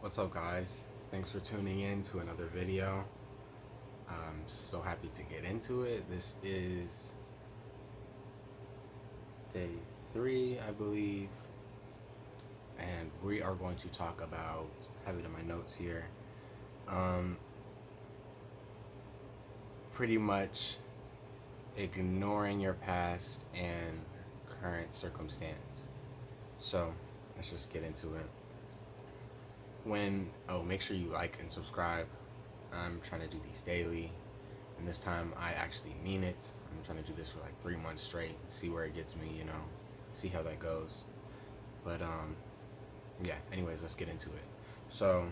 What's up, guys? Thanks for tuning in to another video. I'm so happy to get into it. This is day 3, I believe, and we are going to talk about, have it in my notes here, um, pretty much ignoring your past and current circumstance. So, let's just get into it. Make sure you like and subscribe. I'm trying to do these daily, and this time I actually mean it. I'm trying to do this for like 3 months straight, see where it gets me, see how that goes. But yeah, anyways, let's get into it. So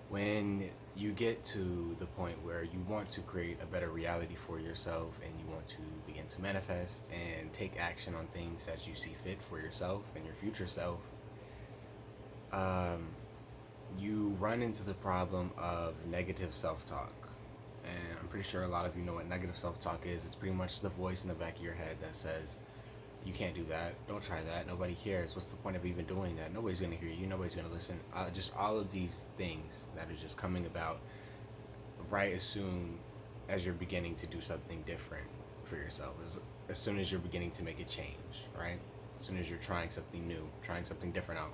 when you get to the point where you want to create a better reality for yourself and you want to begin to manifest and take action on things that you see fit for yourself and your future self, um, you run into the problem of negative self-talk. And I'm pretty sure a lot of you know what negative self-talk is. It's pretty much the voice in the back of your head that says, you can't do that, don't try that, nobody cares, what's the point of even doing that, nobody's going to hear you, nobody's going to listen. Just all of these things that are just coming about right as soon as you're beginning to do something different for yourself, as soon as you're beginning to make a change, right? As soon as you're trying something new, trying something different out.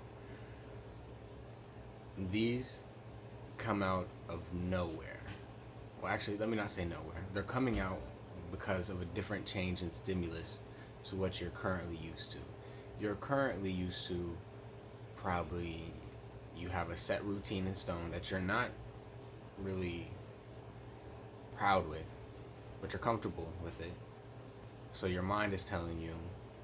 These come out of nowhere. Well, actually, let me not say nowhere. They're coming out because of a different change in stimulus to what you're currently used to. You're currently used to probably, you have a set routine in stone that you're not really proud with, but you're comfortable with it. So your mind is telling you,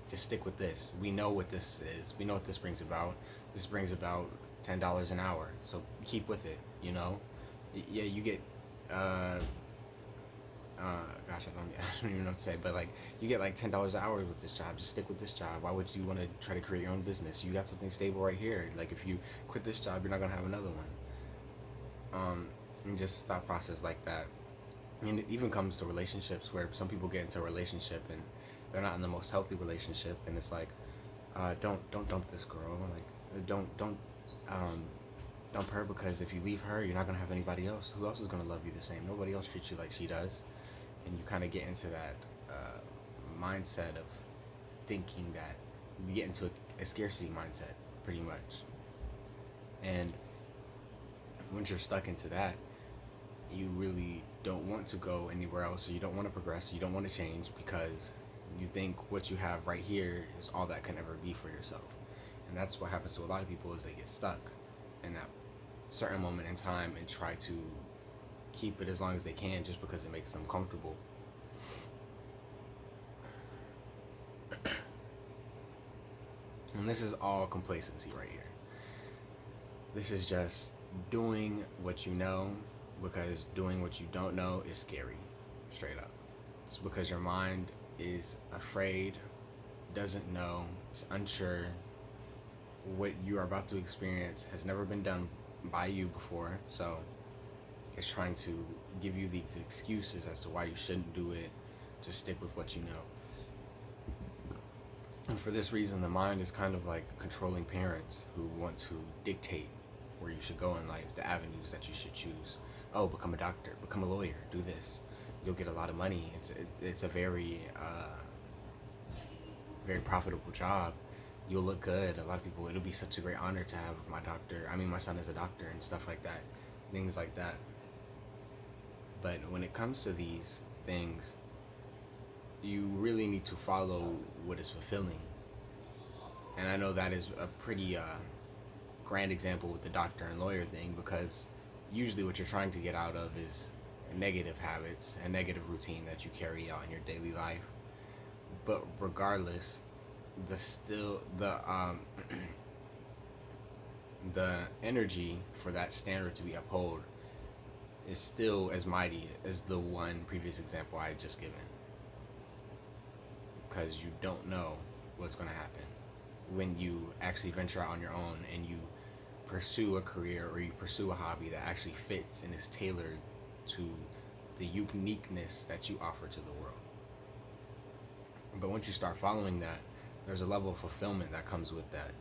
just stick with this. We know what this is. We know what this brings about. This brings about $10 an hour. So keep with it, you know? Yeah, you get gosh, I don't even know what to say, but like, you get like $10 an hour with this job. Just stick with this job. Why would you want to try to create your own business? You got something stable right here. Like, if you quit this job, you're not gonna have another one. And just thought process like that. I mean, it even comes to relationships where some people get into a relationship and they're not in the most healthy relationship, and it's like, don't dump this girl. Like, don't um, dump her, because if you leave her, you're not gonna have anybody else. Who else is gonna love you the same? Nobody else treats you like she does. And you kind of get into that mindset of thinking that you get into a scarcity mindset, pretty much. And once you're stuck into that, you really don't want to go anywhere else, or you don't want to progress, you don't want to change, because you think what you have right here is all that can ever be for yourself. And that's what happens to a lot of people, is they get stuck in that certain moment in time and try to keep it as long as they can just because it makes them comfortable. And this is all complacency right here. This is just doing what you know, because doing what you don't know is scary, straight up. It's because your mind is afraid, doesn't know, is unsure. What you are about to experience has never been done by you before, so it's trying to give you these excuses as to why you shouldn't do it. Just stick with what you know. And for this reason, the mind is kind of like controlling parents who want to dictate where you should go in life, the avenues that you should choose. Oh, become a doctor, become a lawyer, do this. You'll get a lot of money. It's a very very profitable job. You'll look good. A lot of people, it'll be such a great honor to have my son is a doctor, and stuff like that, things like that. But when it comes to these things, you really need to follow what is fulfilling. And I know that is a pretty grand example with the doctor and lawyer thing, because usually what you're trying to get out of is negative habits and negative routine that you carry out in your daily life. But regardless, the energy for that standard to be upheld is still as mighty as the one previous example I had just given, because you don't know what's going to happen when you actually venture out on your own and you pursue a career or you pursue a hobby that actually fits and is tailored to the uniqueness that you offer to the world. But once you start following that, there's a level of fulfillment that comes with that.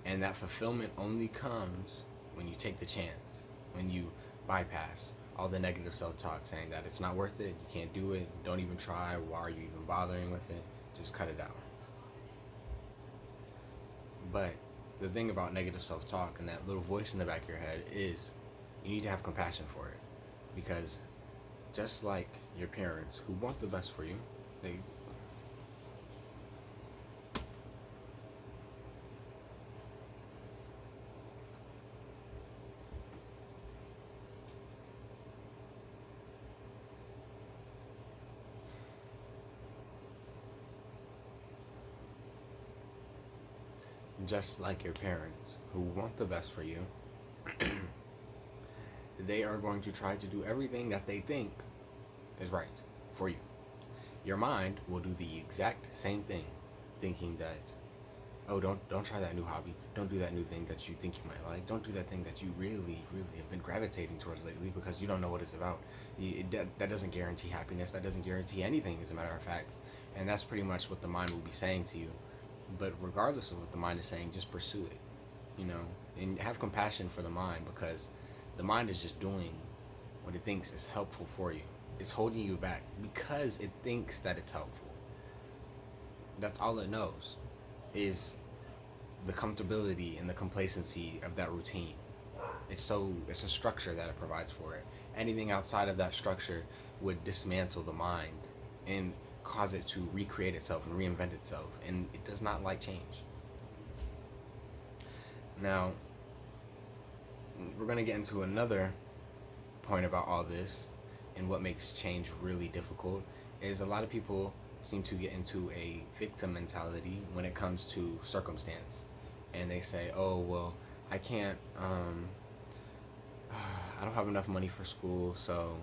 And that fulfillment only comes when you take the chance, when you bypass all the negative self talk saying that it's not worth it, you can't do it, don't even try, why are you even bothering with it? Just cut it out. But the thing about negative self talk and that little voice in the back of your head is you need to have compassion for it. Because just like your parents who want the best for you, they just like your parents who want the best for you, they are going to try to do everything that they think is right for you. Your mind will do the exact same thing, thinking that, oh, don't try that new hobby. Don't do that new thing that you think you might like. Don't do that thing that you really, really have been gravitating towards lately because you don't know what it's about. That doesn't guarantee happiness. That doesn't guarantee anything, as a matter of fact. And that's pretty much what the mind will be saying to you. But regardless of what the mind is saying, just pursue it, you know, and have compassion for the mind because the mind is just doing what it thinks is helpful for you. It's holding you back because it thinks that it's helpful. That's all it knows is the comfortability and the complacency of that routine. It's a structure that it provides for it. Anything outside of that structure would dismantle the mind and cause it to recreate itself and reinvent itself, and it does not like change. Now, we're going to get into another point about all this and what makes change really difficult is a lot of people seem to get into a victim mentality when it comes to circumstance, and they say, oh well, I can't I don't have enough money for school, so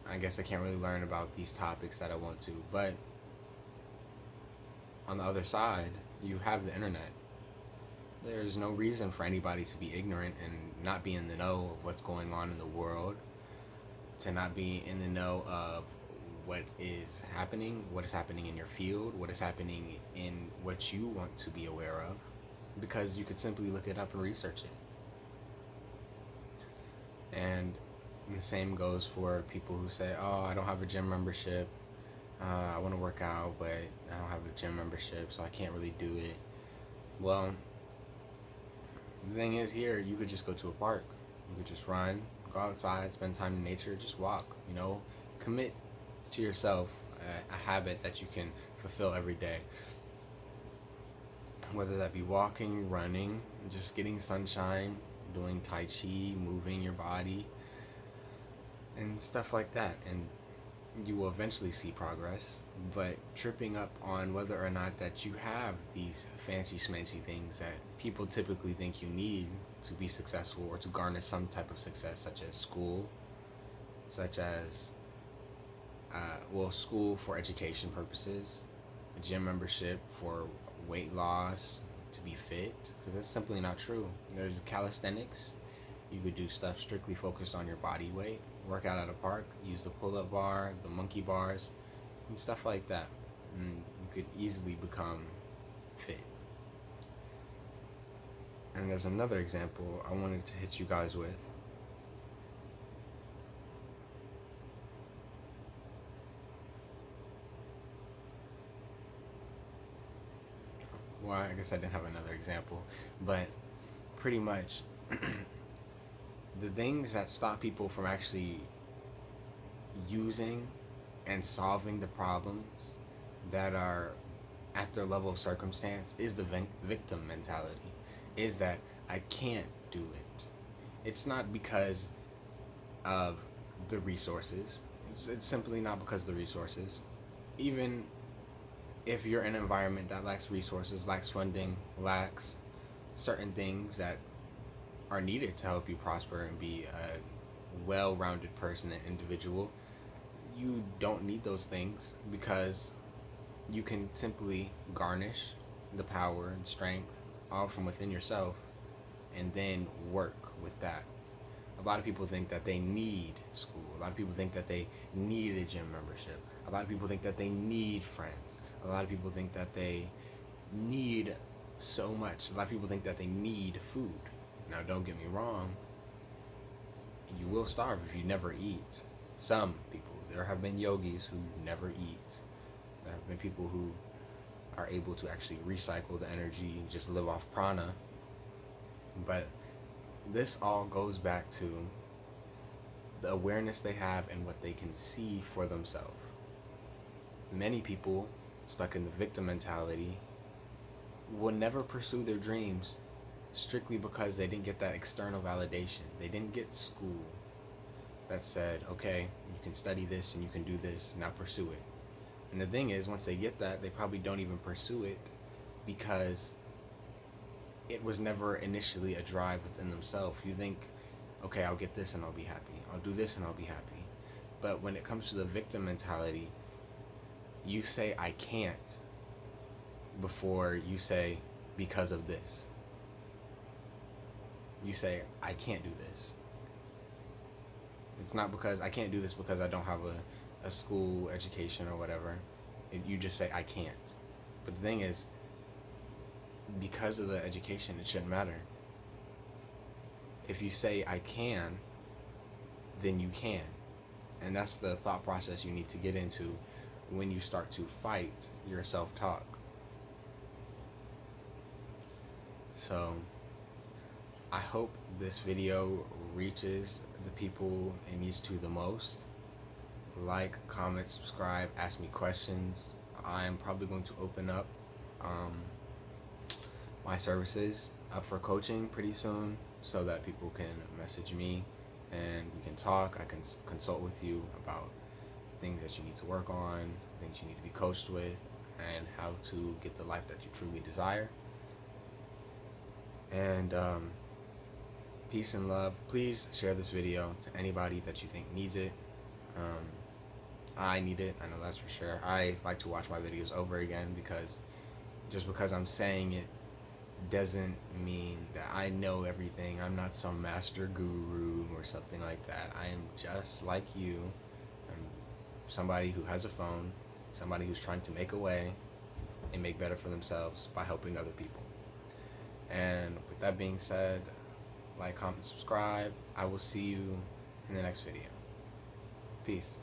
I guess I can't really learn about these topics that I want to. But on the other side, you have the internet. There's no reason for anybody to be ignorant and not be in the know of what's going on in the world, to not be in the know of what is happening in your field, what is happening in what you want to be aware of, because you could simply look it up and research it. And the same goes for people who say, oh, I don't have a gym membership. I want to work out, but I don't have a gym membership, so I can't really do it. Well, the thing is here, you could just go to a park. You could just run, go outside, spend time in nature, just walk, commit to yourself a habit that you can fulfill every day. Whether that be walking, running, just getting sunshine, doing Tai Chi, moving your body, and stuff like that. And you will eventually see progress, but tripping up on whether or not that you have these fancy schmancy things that people typically think you need to be successful or to garner some type of success, such as school, such as school for education purposes, a gym membership for weight loss, to be fit, because that's simply not true. There's calisthenics. You could do stuff strictly focused on your body weight, work out at a park, use the pull-up bar, the monkey bars, and stuff like that. And you could easily become fit. And there's another example I wanted to hit you guys with. Well, I guess I didn't have another example, but pretty much the things that stop people from actually using and solving the problems that are at their level of circumstance is the victim mentality. Is that I can't do it. It's not because of the resources. It's simply not because of the resources. Even if you're in an environment that lacks resources, lacks funding, lacks certain things that are needed to help you prosper and be a well-rounded person and individual, you don't need those things because you can simply garnish the power and strength all from within yourself and then work with that. A lot of people think that they need school. A lot of people think that they need a gym membership. A lot of people think that they need friends. A lot of people think that they need so much. A lot of people think that they need food. Now, don't get me wrong, you will starve if you never eat. Some people. There have been yogis who never eat. There have been people who are able to actually recycle the energy and just live off prana. But this all goes back to the awareness they have and what they can see for themselves. Many people stuck in the victim mentality will never pursue their dreams strictly because they didn't get that external validation. They didn't get school that said, okay, you can study this and you can do this, now pursue it. And the thing is, once they get that, they probably don't even pursue it because it was never initially a drive within themselves. You think, okay, I'll get this and I'll be happy. I'll do this and I'll be happy. But when it comes to the victim mentality, you say, I can't, before you say, because of this. You say, I can't do this. It's not because I can't do this because I don't have a school education or whatever. You just say, I can't. But the thing is, because of the education, it shouldn't matter. If you say, I can, then you can. And that's the thought process you need to get into when you start to fight your self-talk. So, I hope this video reaches the people it needs to the most. Like, comment, subscribe, ask me questions. I'm probably going to open up my services up for coaching pretty soon so that people can message me and we can talk. I can consult with you about things that you need to work on, things you need to be coached with, and how to get the life that you truly desire. And peace and love. Please share this video to anybody that you think needs it. I need it, I know that's for sure. I like to watch my videos over again because just because I'm saying it doesn't mean that I know everything. I'm not some master guru or something like that. I am just like you. I'm somebody who has a phone, somebody who's trying to make a way and make better for themselves by helping other people. And with that being said, like, comment, subscribe. I will see you in the next video. Peace.